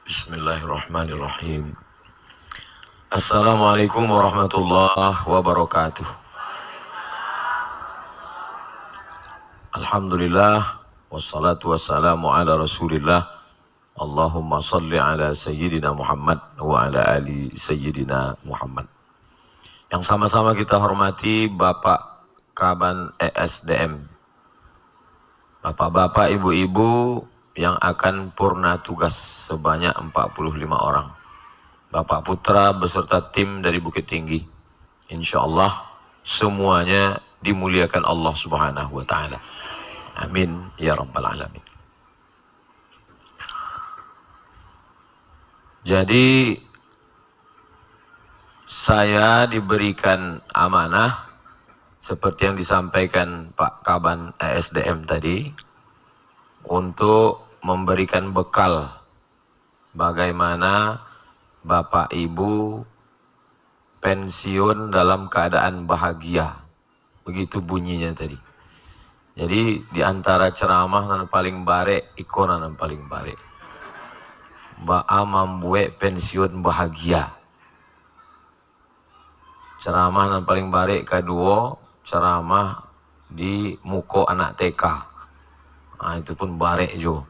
Bismillahirrahmanirrahim. Assalamualaikum warahmatullahi wabarakatuh. Alhamdulillah, wassalatu wassalamu ala rasulillah. Allahumma salli ala sayyidina Muhammad wa ala ali sayyidina Muhammad. Yang sama-sama kita hormati Bapak Kaban ESDM, Bapak-bapak, ibu-ibu yang akan purna tugas sebanyak 45 orang. Bapak Putra beserta tim dari Bukit Tinggi. Insya Allah semuanya dimuliakan Allah Subhanahu wa Ta'ala. Amin ya Rabbal Alamin. Jadi saya diberikan amanah seperti yang disampaikan Pak Kaban ESDM tadi, untuk memberikan bekal bagaimana Bapak Ibu pensiun dalam keadaan bahagia. Begitu bunyinya tadi. Jadi di antara ceramah yang paling bare, ikonan yang paling bare. Ba'a membuat pensiun bahagia. Ceramah yang paling bare kedua, ceramah di muko anak TK. Nah, itu pun barek jo.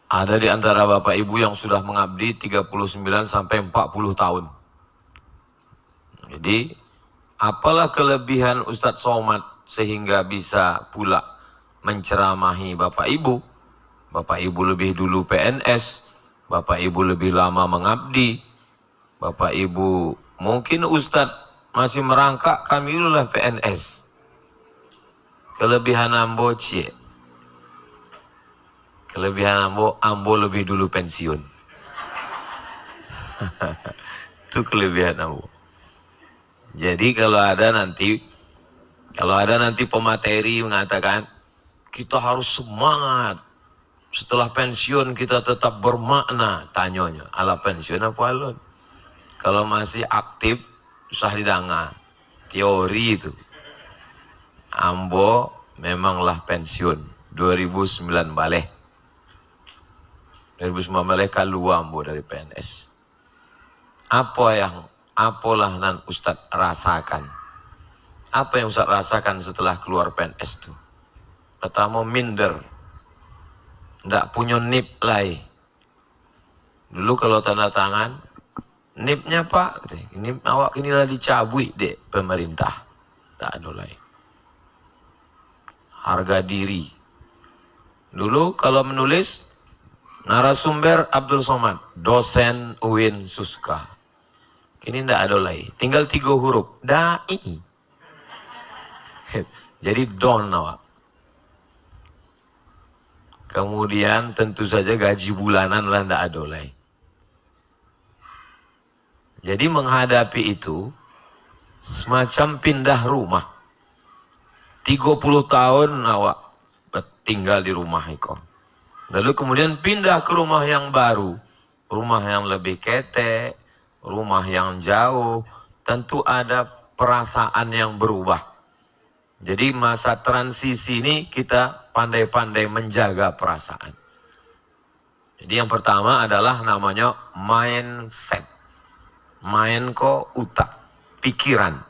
Ada di antara Bapak Ibu yang sudah mengabdi 39 sampai 40 tahun. Jadi, apalah kelebihan Ustadz Somad sehingga bisa pula menceramahi Bapak Ibu. Bapak Ibu lebih dulu PNS, Bapak Ibu lebih lama mengabdi, Bapak Ibu mungkin Ustadz masih merangkak, kami dululah PNS. Kelebihan ambo cie. Kelebihan ambo lebih dulu pensiun. Itu kelebihan ambo. Jadi kalau ada nanti pemateri mengatakan kita harus semangat, setelah pensiun kita tetap bermakna, tanyonya ala pensiun apa alun? Kalau masih aktif usah didanga, teori itu. Ambo memanglah pensiun 2009 balik. 2009 balik keluar ambo dari PNS. Apalah nan Ustadz rasakan? Apa yang Ustadz rasakan setelah keluar PNS itu? Pertama minder, ndak punya nip lagi. Dulu kalau tanda tangan, nipnya Pak, nip awak inilah dicabut dek pemerintah. Tak ada lagi. Harga diri. Dulu kalau menulis, narasumber Abdul Somad, dosen UIN Suska. Kini ndak ada lagi. Tinggal 3 huruf. Dai. Jadi don awak. Kemudian tentu saja gaji bulanan lah ndak ada lagi. Jadi menghadapi itu, semacam pindah rumah. 30 tahun awak tinggal di rumah itu. Lalu kemudian pindah ke rumah yang baru. Rumah yang lebih ketek, rumah yang jauh. Tentu ada perasaan yang berubah. Jadi masa transisi ini kita pandai-pandai menjaga perasaan. Jadi yang pertama adalah namanya mindset. Main ko utak, pikiran.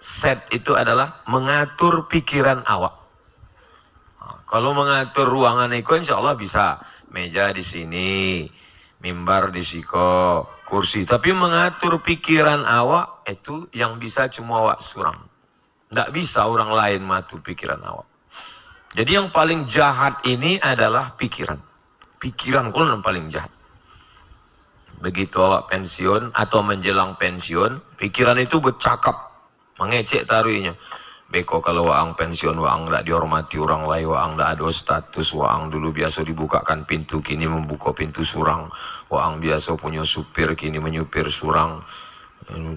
Set itu adalah mengatur pikiran awak. Nah, kalau mengatur ruangan itu insya Allah bisa meja di sini, mimbar di siko, kursi. Tapi mengatur pikiran awak itu yang bisa cuma awak surang. Nggak bisa orang lain mengatur pikiran awak. Jadi yang paling jahat ini adalah pikiran. Pikiran kalau yang paling jahat. Begitu awak pensiun atau menjelang pensiun, pikiran itu bercakap, mengecek taruhnya. Beko kalau waang pensiun, waang tidak dihormati orang lain, waang tidak ada status, waang dulu biasa dibukakan pintu, kini membuka pintu surang. Waang biasa punya supir, kini menyupir surang.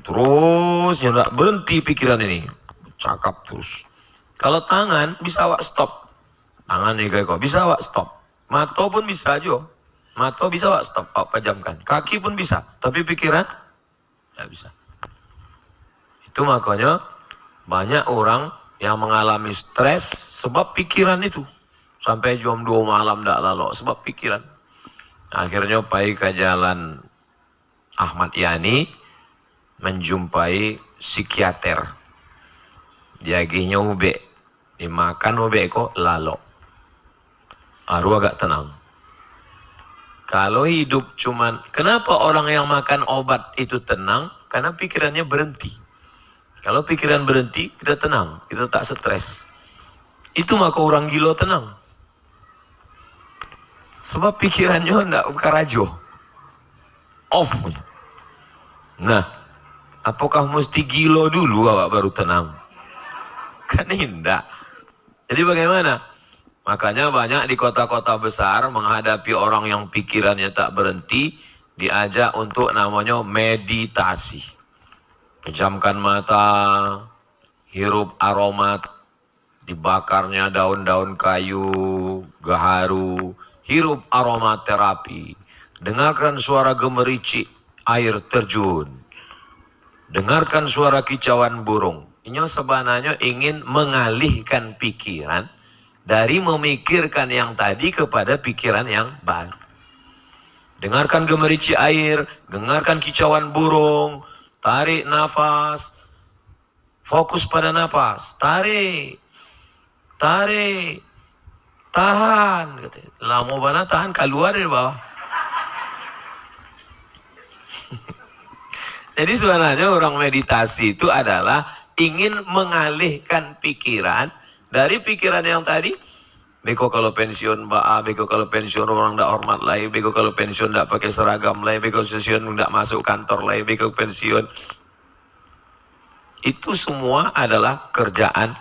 Terus, ya tidak berhenti pikiran ini. Cakap terus. Kalau tangan, bisa awak stop. Tangan ini kayak kok, bisa awak stop. Mata pun bisa aja. Mata bisa awak stop, awak pejamkan. Kaki pun bisa, tapi pikiran tidak bisa. Itu makanya banyak orang yang mengalami stres sebab pikiran itu. Sampai jam 2 malam ndak lalu sebab pikiran. Akhirnya pergi ke jalan Ahmad Yani menjumpai psikiater. Diagihnya ube, dimakan ube kok lalu. Baru agak tenang. Kalau hidup cuman, kenapa orang yang makan obat itu tenang? Karena pikirannya berhenti. Kalau pikiran berhenti, kita tenang, kita tak stres. Itu maka orang gila tenang. Sebab pikirannya enggak karajo. Off. Nah, apakah mesti gila dulu awak baru tenang? Kan tidak. Jadi bagaimana? Makanya banyak di kota-kota besar menghadapi orang yang pikirannya tak berhenti, diajak untuk namanya meditasi. Pejamkan mata, hirup aromat, dibakarnya daun-daun kayu, gaharu, hirup aromaterapi, dengarkan suara gemericik air terjun, dengarkan suara kicauan burung. Ini sebenarnya ingin mengalihkan pikiran dari memikirkan yang tadi kepada pikiran yang baru. Dengarkan gemericik air, dengarkan kicauan burung, tarik nafas, fokus pada nafas, tarik, tarik, tahan. Lama mana tahan, keluar dari bawah. Jadi sebenarnya orang meditasi itu adalah ingin mengalihkan pikiran dari pikiran yang tadi. Beko kalau pensiun ba'a, beko kalau pensiun orang tidak hormat lagi, beko kalau pensiun tidak pakai seragam lagi, beko pensiun tidak masuk kantor lagi, beko pensiun. Itu semua adalah kerjaan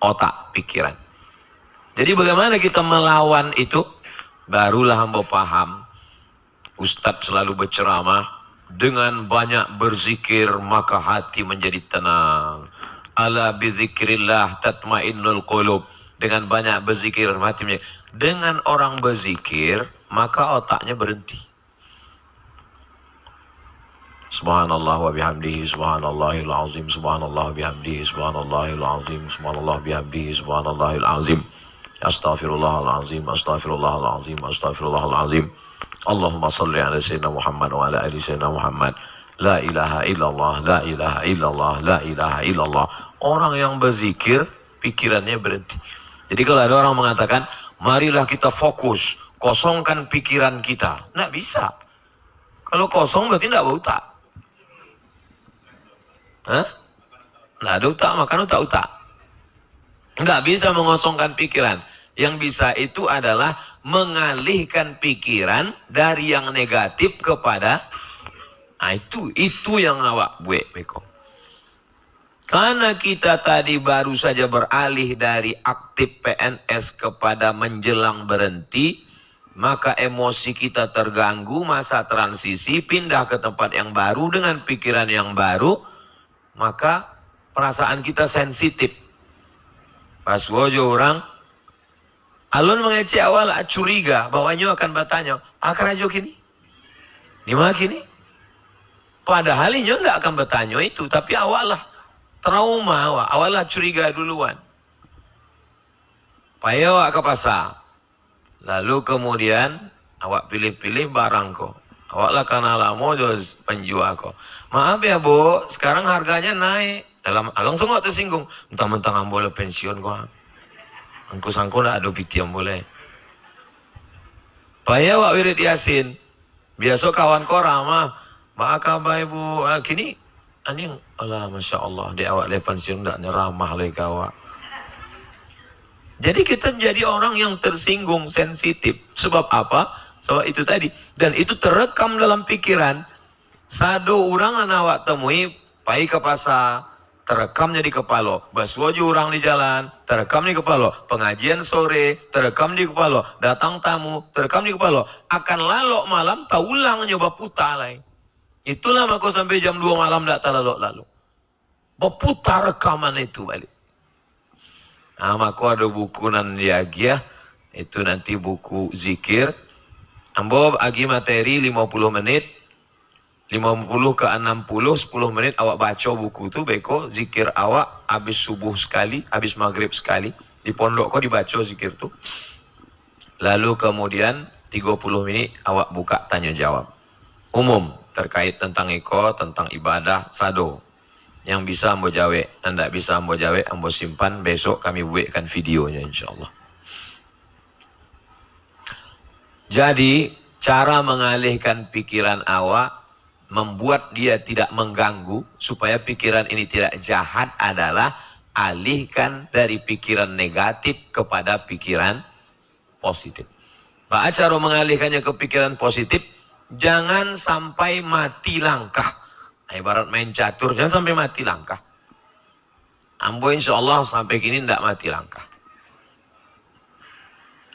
otak, pikiran. Jadi bagaimana kita melawan itu? Barulah hamba paham. Ustadz selalu berceramah, dengan banyak berzikir maka hati menjadi tenang. Ala bizikrillah tatmainnul qulub. Dengan banyak berzikir hati menjadi. Dengan orang berzikir maka otaknya berhenti. Subhanallah wa bihamdihi subhanallahil azim, subhanallah bihamdihi subhanallahil azim, subhanallah bihamdihi subhanallahil azim. Astaghfirullahalazim, astaghfirullahalazim, astaghfirullahalazim. Allahumma salli ala sayyidina Muhammad wa ala ali sayyidina Muhammad. La ilaha illallah, la ilaha illallah, la ilaha illallah. Orang yang berzikir pikirannya berhenti. Jadi kalau ada orang mengatakan, marilah kita fokus, kosongkan pikiran kita. Nggak bisa. Kalau kosong berarti nggak berutak. Hah? Nggak ada utak, makan utak-utak. Nggak bisa mengosongkan pikiran. Yang bisa itu adalah mengalihkan pikiran dari yang negatif kepada itu yang awak buat beko. Karena kita tadi baru saja beralih dari aktif PNS kepada menjelang berhenti, maka emosi kita terganggu, masa transisi pindah ke tempat yang baru dengan pikiran yang baru, maka perasaan kita sensitif. Pas wajah orang alun mengecek awal curiga bahwanya akan bertanya, akarajo kini? Di mana kini? Padahal ini tidak akan bertanya itu, tapi awal lah trauma, awal lah curiga duluan. Payah awak ke pasar, lalu kemudian awak pilih-pilih barang kok. Awak lah karena lama jos penjual kok. Maaf ya bu, sekarang harganya naik. Langsung awak tersinggung, mentang-mentang boleh pensiun kok. Angku-sangku ndak ada piti yang boleh. Payah wak wirid yasin. Biasa kawan kau ramah. Maka baik ibu. Kini ani Allah masya Allah. Di awak le pensiun ndak ramah lagi kawak. Jadi kita jadi orang yang tersinggung, sensitif. Sebab apa? Sebab itu tadi. Dan itu terekam dalam pikiran. Sado orang yang awak temui. Pai ke pasar. Terekamnya di kepala, basuaju orang di jalan, terekam di kepala, pengajian sore, terekam di kepala, datang tamu, terekam di kepala, akan lalok malam, tak ulang nyoba putar lagi. Itulah maka sampai jam 2 malam tak lalok-lalok. Berputar rekaman itu balik. Nah, maka ada buku nan diagi ya, itu nanti buku zikir. Ambo agi materi 50 menit, 50 ke 60, 10 menit awak baca buku tu beko zikir awak habis subuh sekali, habis maghrib sekali. Di pondok kau dibaca zikir tu. Lalu kemudian 30 menit awak buka tanya jawab. Umum terkait tentang iko, tentang ibadah, sado. Yang bisa ambo jawe, dan tidak bisa ambo jawe, ambo simpan, besok kami buatkan videonya insyaAllah. Jadi, cara mengalihkan pikiran awak, membuat dia tidak mengganggu, supaya pikiran ini tidak jahat adalah alihkan dari pikiran negatif kepada pikiran positif. Cara mengalihkannya ke pikiran positif, jangan sampai mati langkah. Ibarat main catur, jangan sampai mati langkah. Ambo insya Allah sampai kini tidak mati langkah.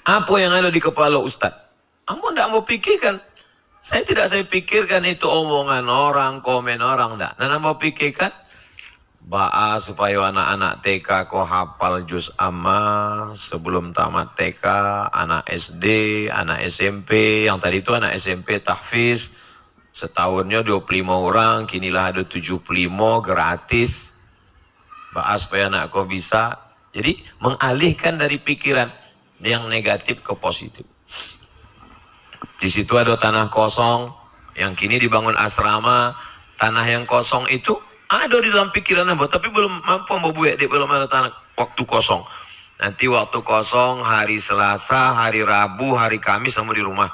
Apa yang ada di kepala Ustadz? Ambo tidak mau pikirkan. Saya pikirkan itu omongan orang, komen orang, tidak. Dan ambo pikirkan, supaya anak-anak TK kok hafal juz amma sebelum tamat TK, anak SD, anak SMP, yang tadi itu anak SMP tahfiz, setahunnya 25 orang, kinilah ada 75 gratis. Supaya anak kau bisa. Jadi mengalihkan dari pikiran yang negatif ke positif. Di situ ada tanah kosong yang kini dibangun asrama. Tanah yang kosong itu ada di dalam pikiran Amba, tapi belum mampu membuat dia, belum ada tanah waktu kosong. Nanti waktu kosong hari Selasa, hari Rabu, hari Kamis Ambo di rumah.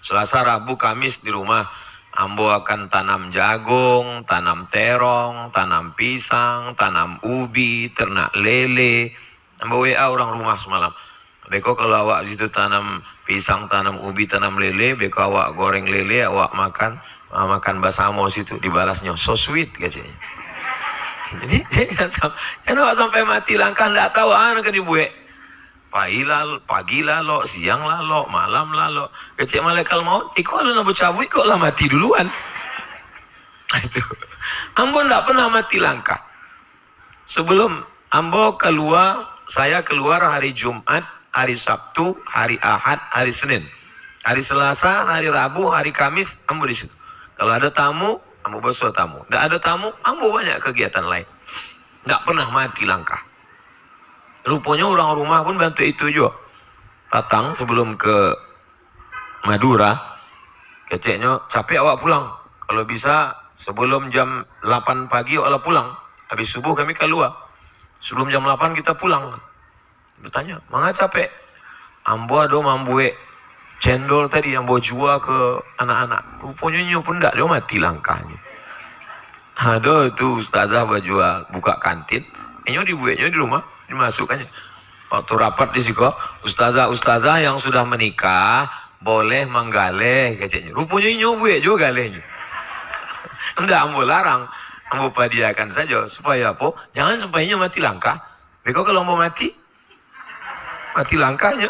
Selasa, Rabu, Kamis di rumah. Ambo akan tanam jagung, tanam terong, tanam pisang, tanam ubi, ternak lele. Ambo WA orang rumah semalam. Beko kalau awak situ tanam pisang, tanam ubi, tanam lele, beko awak goreng lele, awak makan basamo situ, dibalasnya so sweet katanya. Jadi jangan sampai mati langkah tidak tahu kan dibuat. Pagi lalu, siang lalu, malam lalu. Kecik malaikat maut, iko lu nak bercabut, iko lah mati duluan. Itu. Ambo tidak pernah mati langkah. Sebelum Ambo keluar, saya keluar hari Jumat, hari Sabtu, hari Ahad, hari Senin. Hari Selasa, hari Rabu, hari Kamis, Ambo di situ. Kalau ada tamu, Ambo basuh tamu. Tidak ada tamu, Ambo banyak kegiatan lain. Tidak pernah mati langkah. Rupanya orang rumah pun bantu itu juga. Datang sebelum ke Madura, keceknya capek awak pulang. Kalau bisa sebelum jam 8 pagi awak pulang. Habis subuh kami keluar. Sebelum jam 8 kita pulang. Bertanya, mana capek? Ambo ada mambuek cendol tadi yang bawa jual ke anak-anak. Rupanya nyo pun tak, dia mati langkahnya. Ada tu ustazah berjual buka kantin. Nyo dibuatnya di rumah, dimasukkannya. Waktu rapat di situ, ustazah yang sudah menikah boleh menggaleh keceknya. Rupanya nyo buat juga galehnya. Enggak ambo larang, ambo padiakan saja supaya apa? Jangan sampai nyo mati langkah. Beko kalau mau mati langkahnya.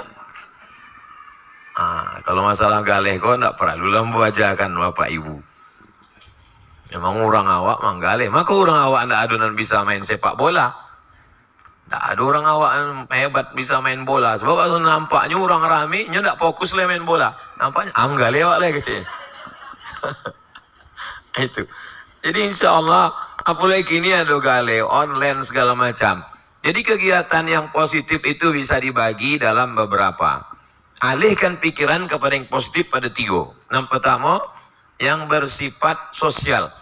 Kalau masalah galeh kau tidak perlu lampu ajarkan bapak ibu. Memang orang awak manggaleh. Maka orang awak tidak adonan bisa main sepak bola. Tidak ada orang awak yang hebat bisa main bola. Sebab kalau nampaknya orang rame, nya tidak fokus lah main bola. Nampaknya galeh awak lah kecil. Itu. Jadi insya Allah, apalagi ini ada galeh online segala macam. Jadi kegiatan yang positif itu bisa dibagi dalam beberapa. Alihkan pikiran kepada yang positif pada 3. Yang pertama, yang bersifat sosial.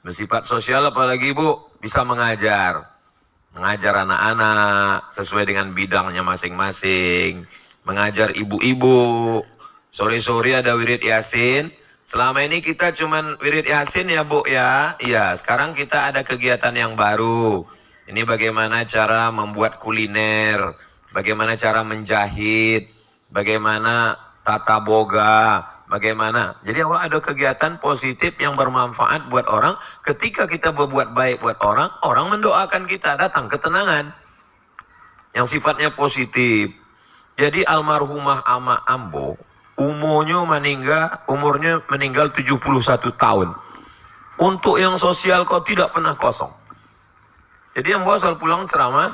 Bersifat sosial apalagi Bu, bisa mengajar. Mengajar anak-anak sesuai dengan bidangnya masing-masing. Mengajar ibu-ibu. Sore-sore ada wirid yasin. Selama ini kita cuman wirid yasin ya Bu ya. Iya, sekarang kita ada kegiatan yang baru. Ini bagaimana cara membuat kuliner. Bagaimana cara menjahit, bagaimana tata boga, bagaimana. Jadi awak ada kegiatan positif yang bermanfaat buat orang. Ketika kita berbuat baik buat orang, orang mendoakan kita, datang ketenangan. Yang sifatnya positif. Jadi almarhumah Ama Ambo, umurnya meninggal 71 tahun. Untuk yang sosial kau tidak pernah kosong. Jadi Ambo asal pulang ceramah,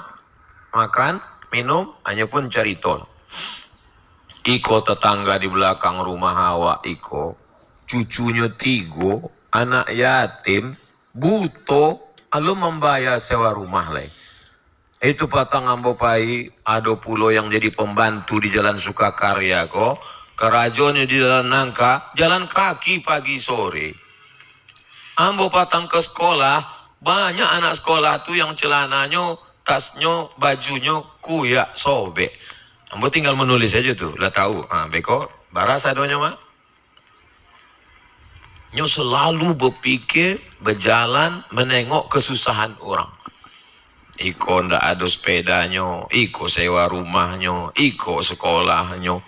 makan, minum, hanya pun cari tol. Iko tetangga di belakang rumah awak Iko, cucunya 3, anak yatim, buto, lalu membayar sewa rumah lagi. Itu patang ambo pai, ada pulau yang jadi pembantu di Jalan Sukakarya kok. Kerajonnya di Jalan Nangka, jalan kaki pagi sore. Ambo patang ke sekolah, banyak anak sekolah tuh yang celananya, tasnya, bajunya kuyak sobek. Ambo tinggal menulis aja tuh, udah tahu. Beko, barasa doanya mah. Nyo selalu berpikir, berjalan, menengok kesusahan orang. Iko ndak ada sepedanya, iko sewa rumahnya, iko sekolahnya.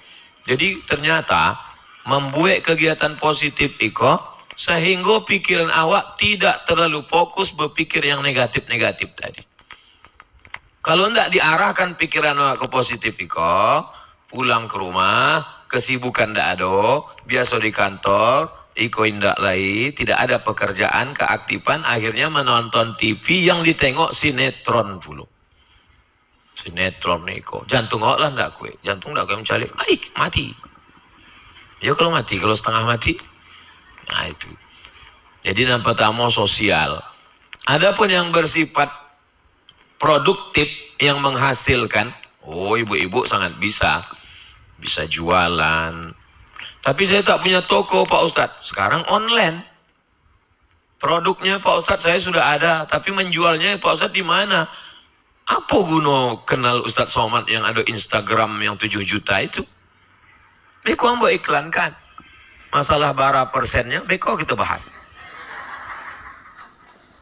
Jadi ternyata membuat kegiatan positif iko sehingga pikiran awak tidak terlalu fokus berpikir yang negatif-negatif tadi. Kalau ndak diarahkan pikiran awak ke positif iko, pulang ke rumah, kesibukan ndak ada, biasa di kantor, iko indak lagi, tidak ada pekerjaan, keaktifan, akhirnya menonton TV yang ditengok sinetron pula. Sinetron iko, jantung awak lah ndak kue, jantung ndak kue mencari, baik mati. Ya kalau mati, kalau setengah mati, nah itu. Jadi yang pertama sosial. Adapun yang bersifat produktif yang menghasilkan, oh ibu-ibu sangat bisa jualan. Tapi saya tak punya toko Pak Ustadz. Sekarang online. Produknya Pak Ustadz saya sudah ada. Tapi menjualnya Pak Ustadz di mana? Apa guna kenal Ustadz Somad yang ada Instagram yang 7 juta itu? Beko ambo iklankan. Masalah bara persennya, beko kita bahas.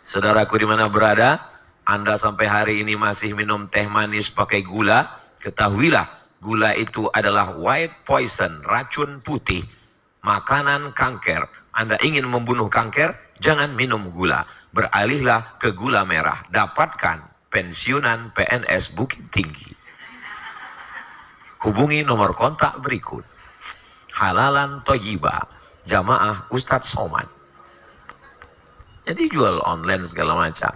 Saudaraku di mana berada, Anda sampai hari ini masih minum teh manis pakai gula, ketahuilah. Gula itu adalah white poison, racun putih, makanan kanker. Anda ingin membunuh kanker, jangan minum gula. Beralihlah ke gula merah. Dapatkan pensiunan PNS Bukit Tinggi. Hubungi nomor kontak berikut. Halalan Toyiba, Jamaah Ustadz Somad. Jadi jual online segala macam.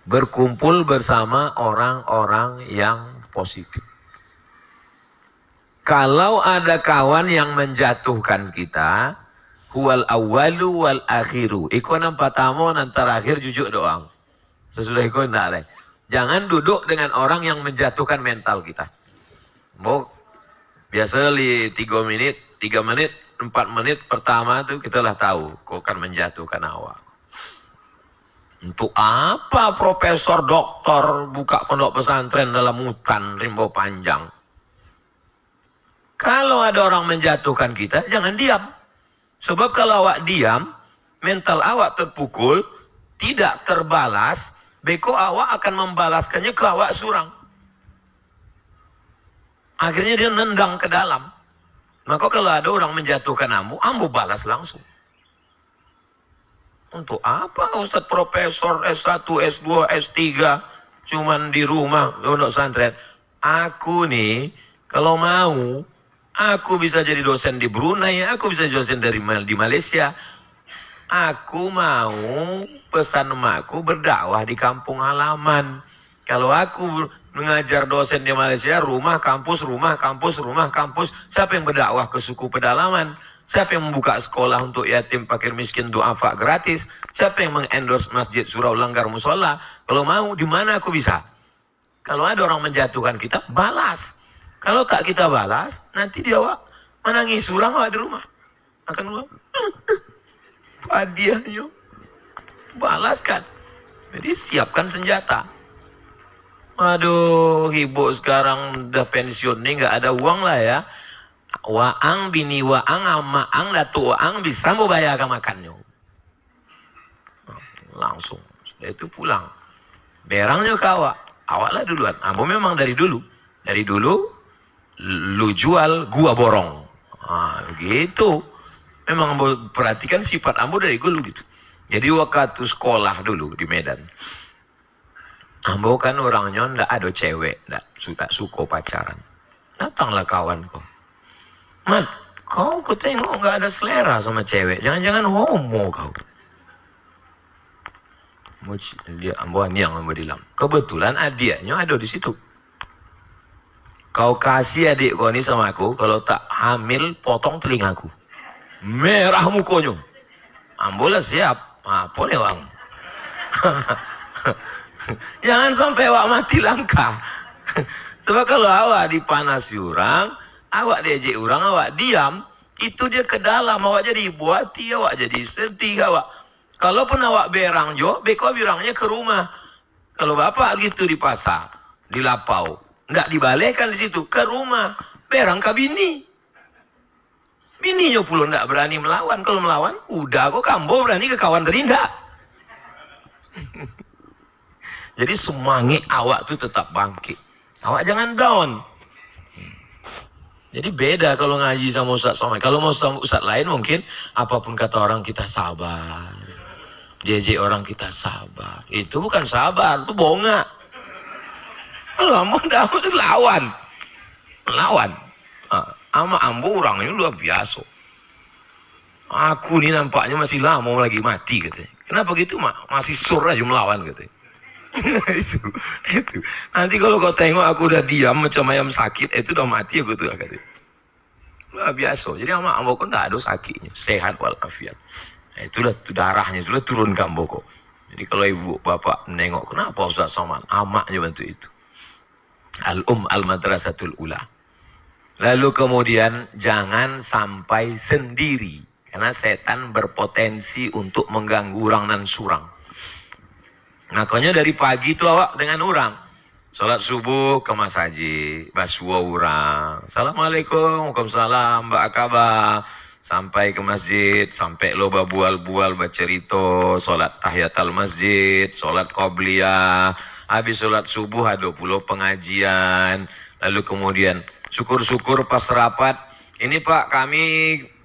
Berkumpul bersama orang-orang yang positif. Kalau ada kawan yang menjatuhkan kita, huwal awalu wal akhiru. Iko nang pertama nang terakhir jujuk doang. Sesudah iko ndak leh. Jangan duduk dengan orang yang menjatuhkan mental kita. Mau biasa li 3 menit, 4 menit pertama tuh kita lah tahu kok kan menjatuhkan awak. Untuk apa profesor doktor buka pondok pesantren dalam hutan rimba panjang? Kalau ada orang menjatuhkan kita, jangan diam. Sebab kalau awak diam, mental awak terpukul, tidak terbalas, beko awak akan membalaskannya ke awak surang. Akhirnya dia nendang ke dalam. Maka kalau ada orang menjatuhkan ambo balas langsung. Untuk apa Ustadz Profesor S1, S2, S3 cuman di rumah pondok pesantren? Aku nih kalau mau aku bisa jadi dosen di Brunei, aku bisa jadi dosen di Malaysia. Aku mau pesan emakku berdakwah di kampung halaman. Kalau aku mengajar dosen di Malaysia, rumah, kampus, siapa yang berdakwah ke suku pedalaman? Siapa yang membuka sekolah untuk yatim, fakir, miskin, duafa gratis? Siapa yang mengendorse masjid, surau, langgar, musola? Kalau mau, di mana aku bisa? Kalau ada orang menjatuhkan kita, balas. Kalau tak kita balas, nanti dia menangis surang di rumah. Akan hadiahnya balaskan. Jadi siapkan senjata. Aduh, ibu sekarang udah pensiun nih, nggak ada uang lah ya. Waang, bini waang, amaang, datu waang bisa mau bayarkan makannya. Langsung, sudah itu pulang. Berangnya ke awak lah duluan. Ambo memang dari dulu lu jual, gua borong. Gitu. Memang ambo perhatikan sifat ambo dari dulu gitu. Jadi waktu sekolah dulu di Medan, ambo kan orangnya ndak ada cewek, ndak suka pacaran. Datanglah kawan kau. Mat, kau tengok nggak ada selera sama cewek. Jangan-jangan homo kau. Dia amboan yang bilang. Kebetulan adiknya ada di situ. Kau kasih adik kau ini sama aku, kalau tak hamil potong telingaku. Merah mukanya. Ambolah siap. Apa nih bang? Jangan sampai awak mati langkah. Sebab kalau awak dipanasi orang, awak diejek orang, awak diam, itu dia ke dalam, awak jadi ibu hati, awak jadi sedih, awak. Kalaupun awak berang jo, beko berangnya ke rumah. Kalau bapak gitu di pasar, di lapau, nggak dibalekkan di situ, ke rumah, berang ke bini. Bininya pula nggak berani melawan. Kalau melawan, udah kok kambo berani ke kawan terindah. Jadi semangat awak tuh tetap bangkit. Awak jangan down. Jadi beda kalau ngaji sama ustaz somai. Kalau mau sama ustaz lain mungkin apapun kata orang kita sabar. Diajak orang kita sabar. Itu bukan sabar, itu bonga. Kalau mau lawan. Lawan. Ama ambo orangnya luar biasa. Aku nih nampaknya masih lama lagi mati katanya. Kenapa gitu masih sur aja melawan katanya. itu. Nanti kalau kau tengok aku udah diam macam ayam sakit, itu udah mati aku tuh katanya. Luar biasa. Jadi ama ambo kan tak ada sakitnya, sehat walafiat. Itulah darahnya sudah turun ke ambo kok. Jadi kalau ibu bapak menengok, kenapa Ustaz Somad? Amaknya bantu itu. Al-Madrasatul Ula. Lalu kemudian jangan sampai sendiri. Karena setan berpotensi untuk mengganggu orang dan surang. Makanya dari pagi itu awak dengan orang. Salat subuh ke Mas Haji. Basua orang. Assalamualaikum. Waalaikumsalam. Mbak Akaba. Sampai ke masjid. Sampai lo bual-bual bercerita. Salat tahiyatul masjid. Salat qobliyah. Habis salat subuh ada pula pengajian. Lalu kemudian syukur-syukur pas rapat. Ini Pak kami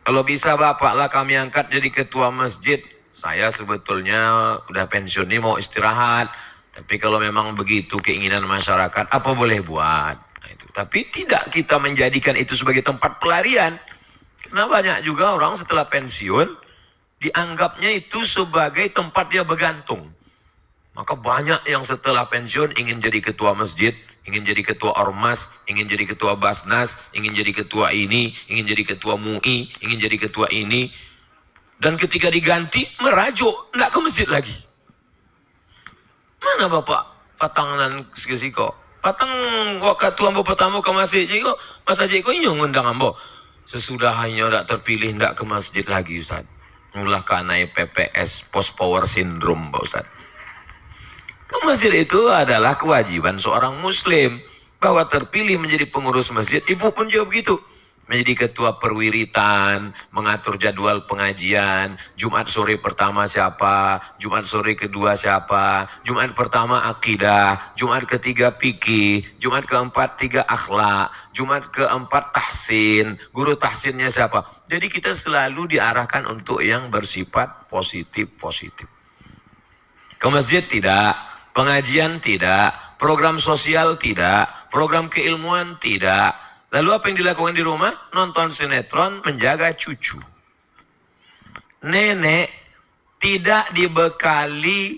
kalau bisa Bapak lah kami angkat jadi ketua masjid. Saya sebetulnya udah pensiun ini mau istirahat. Tapi kalau memang begitu keinginan masyarakat, apa boleh buat? Nah, itu. Tapi tidak kita menjadikan itu sebagai tempat pelarian. Karena banyak juga orang setelah pensiun, dianggapnya itu sebagai tempat dia bergantung. Maka banyak yang setelah pensiun ingin jadi ketua masjid, ingin jadi ketua ormas, ingin jadi ketua basnas, ingin jadi ketua ini, ingin jadi ketua MUI, ingin jadi ketua ini. Dan ketika diganti, merajuk, tidak ke masjid lagi. Mana bapak patangan sekesiko? Patang waktu ambo pertama ke masjid jiko, mas haji ko inyo ngundang ambo. Sesudahnya tidak terpilih tidak ke masjid lagi Ustaz. Mulah karena PPS post power syndrome Pak Ustaz. Ke masjid itu adalah kewajiban seorang muslim. Bahwa terpilih menjadi pengurus masjid, ibu pun juga begitu. Menjadi ketua perwiritan, mengatur jadwal pengajian, Jumat sore pertama siapa, Jumat sore kedua siapa, Jumat pertama akidah, Jumat ketiga fikih, Jumat keempat 3 akhlak, Jumat keempat tahsin, guru tahsinnya siapa. Jadi kita selalu diarahkan untuk yang bersifat positif-positif. Ke masjid tidak, pengajian tidak, program sosial tidak, program keilmuan tidak. Lalu apa yang dilakukan di rumah? Nonton sinetron, menjaga cucu. Nenek tidak dibekali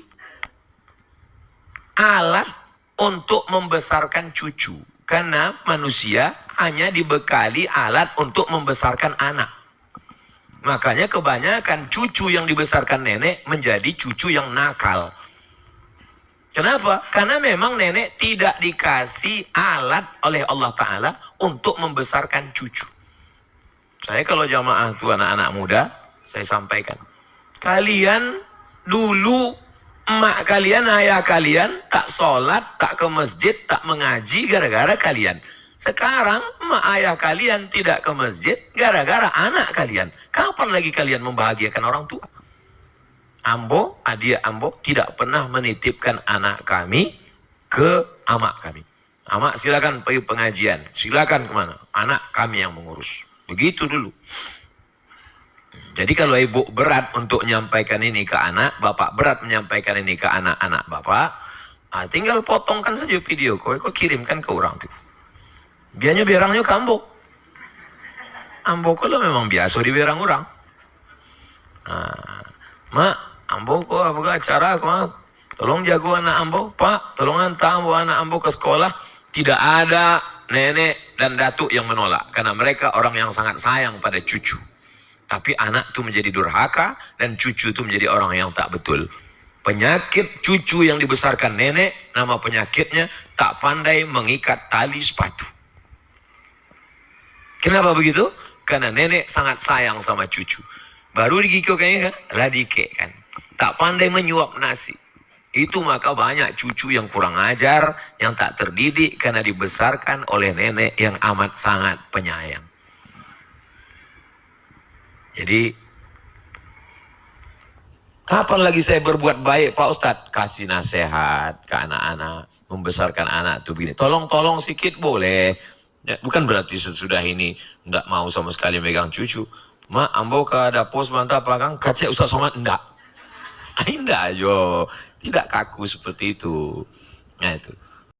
alat untuk membesarkan cucu. Karena manusia hanya dibekali alat untuk membesarkan anak. Makanya kebanyakan cucu yang dibesarkan nenek menjadi cucu yang nakal. Kenapa? Karena memang nenek tidak dikasih alat oleh Allah Ta'ala untuk membesarkan cucu. Saya kalau jamaah itu anak-anak muda, saya sampaikan. Kalian dulu, emak kalian, ayah kalian, tak sholat, tak ke masjid, tak mengaji gara-gara kalian. Sekarang emak ayah kalian tidak ke masjid gara-gara anak kalian. Kapan lagi kalian membahagiakan orang tua? Ambo, adik ambo tidak pernah menitipkan anak kami ke amak kami. Amak silakan pergi pengajian, silakan kemana? Anak kami yang mengurus. Begitu dulu. Jadi kalau ibu berat untuk menyampaikan ini ke anak, bapak berat menyampaikan ini ke anak-anak bapak, tinggal potongkan saja video, kau kirimkan ke orang. Biarnya berangnya ke ambo. Ambo kalau memang biasa di berang orang. Mak, ambo kok apa acara kok? Tolong jago anak ambo, Pak. Tolong hantar ambo anak ambo ke sekolah. Tidak ada nenek dan datuk yang menolak karena mereka orang yang sangat sayang pada cucu. Tapi anak itu menjadi durhaka dan cucu itu menjadi orang yang tak betul. Penyakit cucu yang dibesarkan nenek, nama penyakitnya tak pandai mengikat tali sepatu. Kenapa begitu? Karena nenek sangat sayang sama cucu. Baru digigit kayaknya kan? Lah dike kan. Tak pandai menyuap nasi. Itu maka banyak cucu yang kurang ajar, yang tak terdidik karena dibesarkan oleh nenek yang amat sangat penyayang. Jadi, kapan lagi saya berbuat baik Pak Ustadz? Kasih nasihat ke anak-anak, membesarkan anak itu begini. Tolong-tolong sikit boleh. Ya, bukan berarti sesudah ini enggak mau sama sekali megang cucu. Mak, ambo ke dapur sebentar pegang, kacek Ustadz Somad, enggak. Enggak, yo. Tidak kaku seperti itu. Nah itu.